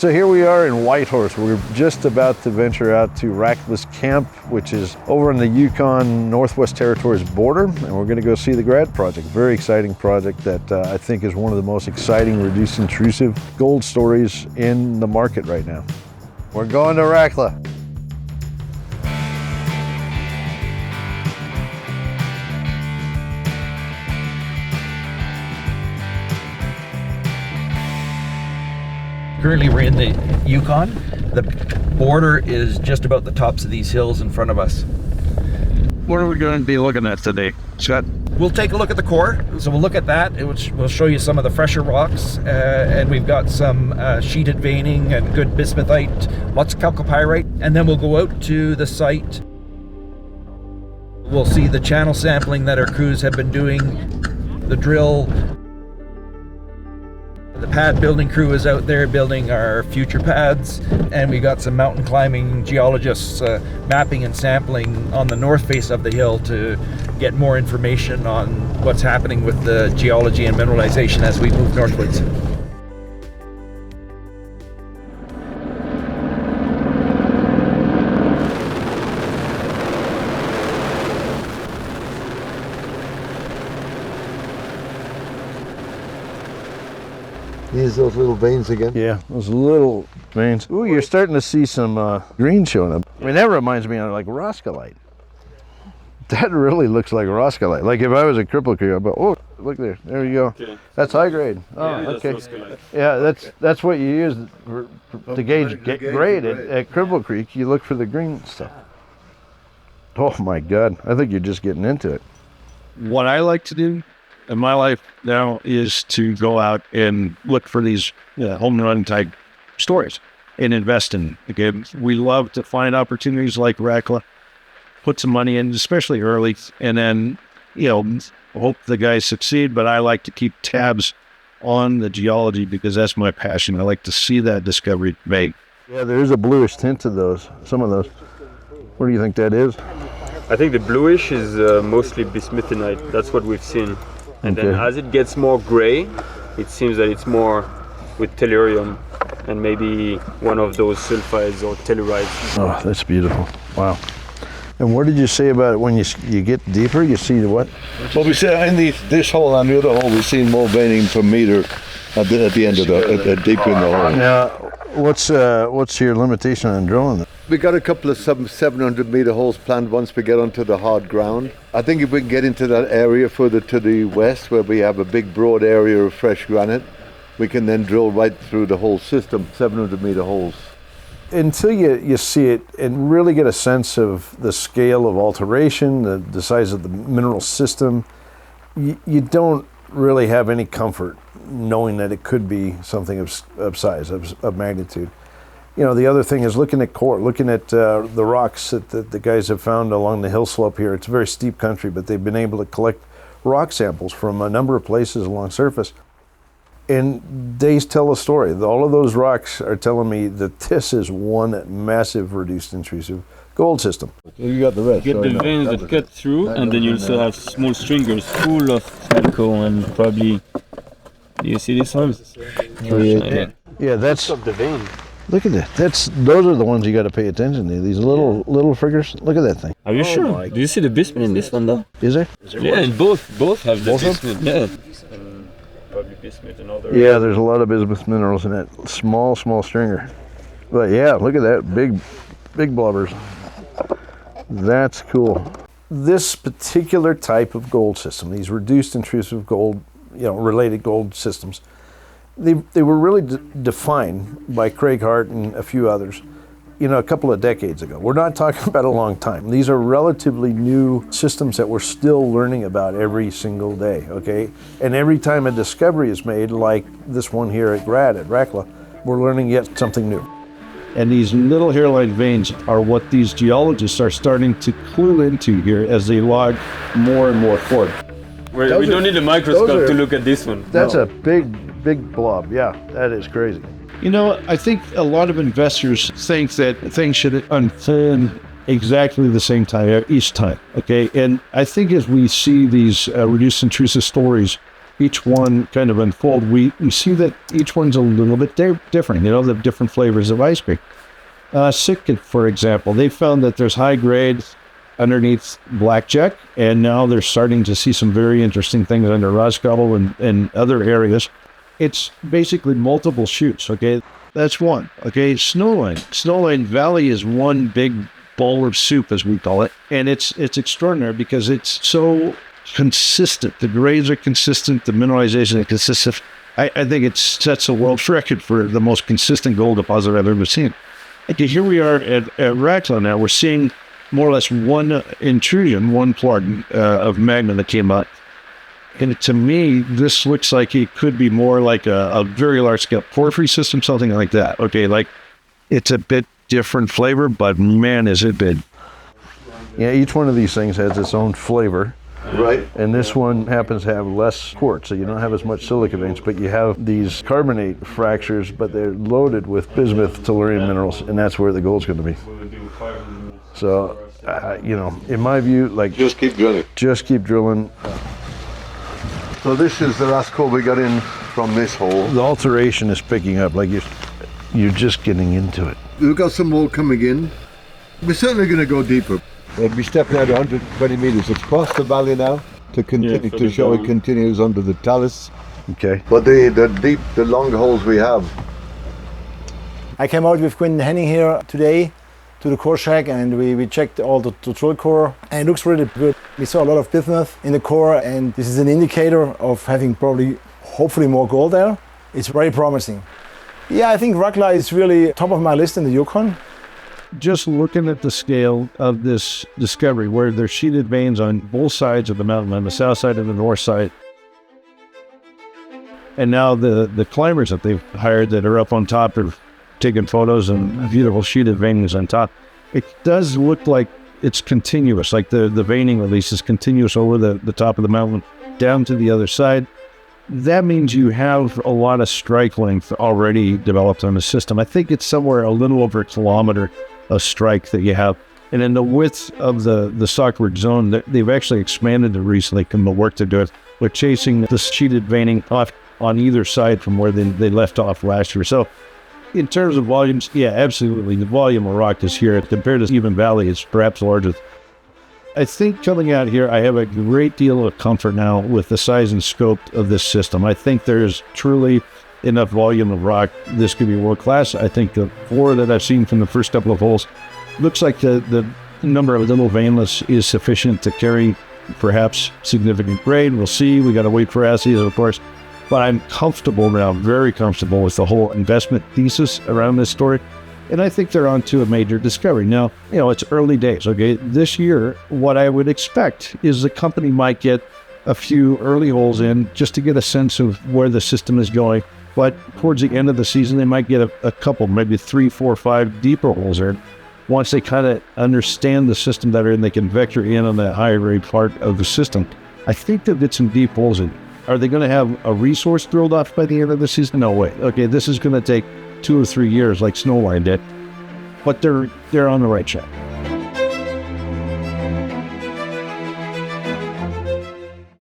So here we are in Whitehorse. We're just about to venture out to Rackla's camp, which is over on the Yukon Northwest Territories border, and we're going to go see the Grad Project. Very exciting project that I think is one of the most exciting reduced intrusive gold stories in the market right now. We're going to Rackla. Currently we're in the Yukon. The border is just about the tops of these hills in front of us. What are we going to be looking at today, Scott? We'll take a look at the core. So we'll look at that, which will show you some of the fresher rocks. And we've got some sheeted veining and good bismuthite, lots of chalcopyrite. And then we'll go out to the site. We'll see the channel sampling that our crews have been doing, the drill. The pad building crew is out there building our future pads, and we got some mountain climbing geologists mapping and sampling on the north face of the hill to get more information on what's happening with the geology and mineralization as we move northwards. These those little veins again? Yeah, those little veins. Ooh, you're starting to see some green showing up. I mean, that reminds me of like roscolite. That really looks like roscolite. Like if I was a Cripple Creek, I'd go, oh, look there. There you go. Okay. That's high grade. Oh, yeah, okay. Yeah, that's what you use to gauge grade at Cripple Creek. You look for the green stuff. Oh my God, I think you're just getting into it. What I like to do in my life now is to go out and look for these home run type stories and invest in. Again, we love to find opportunities like Rackla, put some money in, especially early, and then, hope the guys succeed. But I like to keep tabs on the geology because that's my passion. I like to see that discovery made. Yeah, there is a bluish tint to those, some of those. What do you think that is? I think the bluish is mostly bismuthinite. That's what we've seen. And then as it gets more gray, it seems that it's more with tellurium and maybe one of those sulfides or tellurites. Oh, that's beautiful. Wow. And what did you say about it when you get deeper? You see what? Well, we see in this hole and the other hole, we've seen more veining per meter at the end of the deep in the hole. Now, what's your limitation on drilling it? We got a couple of 700 meter holes planned once we get onto the hard ground. I think if we can get into that area further to the west where we have a big broad area of fresh granite, we can then drill right through the whole system, 700 meter holes. Until you see it and really get a sense of the scale of alteration, the size of the mineral system, you don't really have any comfort knowing that it could be something of size, of magnitude. The other thing is looking at core, looking at the rocks that the guys have found along the hill slope here. It's a very steep country, but they've been able to collect rock samples from a number of places along surface. And they tell a story. All of those rocks are telling me that this is one massive reduced intrusive gold system. You got the rest. Get the veins that cut through, and then you also have small stringers full of chalco and probably. Do you see this one? Yeah, that's of the vein. Look at that. Those are the ones you got to pay attention to. These little figures. Look at that thing. Are you sure? Do you see the bismuth in this one though? Is there? Yeah, and both have the bismuth. Yeah. Probably bismuth and other. Yeah, there's a lot of bismuth minerals in that small stringer. But yeah, look at that, big blubbers. That's cool. This particular type of gold system, these reduced intrusive gold, related gold systems, they were really defined by Craig Hart and a few others, a couple of decades ago. We're not talking about a long time. These are relatively new systems that we're still learning about every single day, okay? And every time a discovery is made, like this one here at Rackla, we're learning yet something new. And these little hairline veins are what these geologists are starting to clue into here as they log more and more forward. We don't need a microscope to look at this one. That's a big blob. Yeah, that is crazy. I think a lot of investors think that things should unfold exactly the same time each time, okay? And I think as we see these reduced intrusive stories each one kind of unfold, we see that each one's a little bit different. You know, the different flavors of ice cream. Sitka, for example, they found that there's high grade underneath Blackjack, and now they're starting to see some very interesting things under Roscobble and other areas. It's basically multiple shoots, okay? That's one. Okay, Snowline Valley is one big bowl of soup, as we call it, and it's extraordinary because it's so consistent. The grades are consistent, the mineralization is consistent. I think it sets a world record for the most consistent gold deposit I've ever seen. Okay, here we are at Rackla now. We're seeing more or less one intrusion, one plug of magma that came out. And to me, this looks like it could be more like a very large-scale porphyry system, something like that. Okay, like it's a bit different flavor, but man, is it big. Yeah, each one of these things has its own flavor. Right. And this one happens to have less quartz, so you don't have as much silica veins, but you have these carbonate fractures, but they're loaded with bismuth-tellurium minerals, and that's where the gold's going to be. So, you know, in my view, like... Just keep drilling. Just keep drilling. So this is the last core we got in from this hole. The alteration is picking up, like you're just getting into it. We've got some more coming in. We're certainly going to go deeper. We'll be stepping out 120 meters across the valley now to continue to show it continues under the talus. Okay. But the long holes we have. I came out with Quinton Hennigh here today to the core shack, and we checked all the drill core, and it looks really good. We saw a lot of bismuth in the core, and this is an indicator of having hopefully more gold there. It's very promising. Yeah, I think Rackla is really top of my list in the Yukon. Just looking at the scale of this discovery, where there's sheeted veins on both sides of the mountain, on the south side and the north side, and now the climbers that they've hired that are up on top are taking photos and beautiful sheeted veinings on top. It does look like it's continuous, like the veining at least is continuous over the top of the mountain down to the other side. That means you have a lot of strike length already developed on the system. I think it's somewhere a little over a kilometer of strike that you have. And in the width of the Stockford zone, they've actually expanded it recently from the work they're doing. We're chasing the sheeted veining off on either side from where they left off last year. So in terms of volumes, yeah, absolutely. The volume of rock is here. Compared to Even Valley, it's perhaps largest. I think coming out here, I have a great deal of comfort now with the size and scope of this system. I think there's truly enough volume of rock. This could be world class. I think the 4 that I've seen from the first couple of holes looks like the number of little veinlets is sufficient to carry perhaps significant grade. We'll see. We got to wait for assays, of course. But I'm comfortable now, very comfortable with the whole investment thesis around this story. And I think they're onto a major discovery. Now, you know, it's early days, okay? This year, what I would expect is the company might get a few early holes in just to get a sense of where the system is going. But towards the end of the season, they might get a couple, maybe 3, 4, 5 deeper holes in. Once they kind of understand the system better and they can vector in on that higher grade part of the system, I think they'll get some deep holes in. Are they going to have a resource drilled off by the end of the season? No way. Okay, this is going to take 2 or 3 years like Snowline did, but they're on the right track.